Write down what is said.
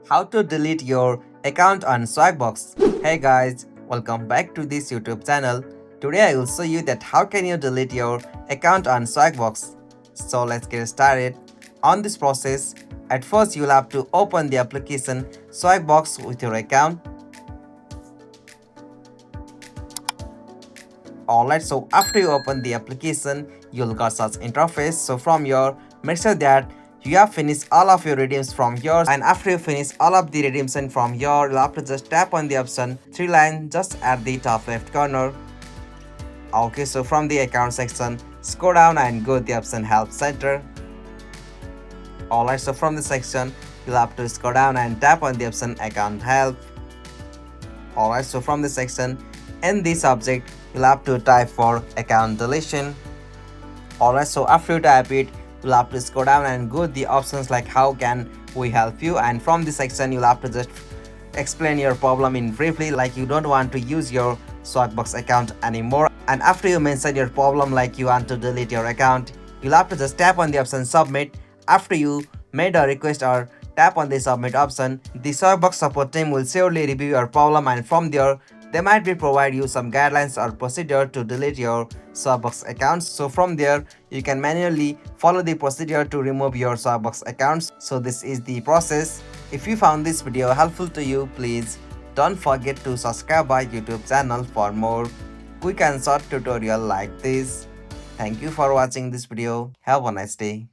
how to delete your account on Swagbucks. Hey guys, welcome back to this YouTube channel. Today I will show you that how can you delete your account on Swagbucks. So let's get started. On this process, at first you'll have to open the application Swagbucks with your account. Alright, so after you open the application, you'll got such interface. So from here, make sure that you have finished all of your redeems from here, and after you finish all of the redemption from here, you'll have to just tap on the option 3 line just at the top left corner. Okay, so from the account section, scroll down and go to the option help center. Alright, so from the section, you'll have to scroll down and tap on the option account help. Alright, so from the section, in this object, you'll have to type for account deletion. Alright, so after you type it, you'll have to scroll down and go to the options like how can we help you, and from this section you'll have to just explain your problem in briefly, like you don't want to use your Swagbucks account anymore. And after you mention your problem like you want to delete your account, you'll have to just tap on the option submit. After you made a request or tap on the submit option, the Swagbucks support team will surely review your problem, and from there they might be provide you some guidelines or procedure to delete your Swagbucks accounts. So from there you can manually follow the procedure to remove your Swagbucks accounts. So this is the process. If you found this video helpful to you, please don't forget to subscribe our YouTube channel for more quick and short tutorial like this. Thank you for watching this video. Have a nice day.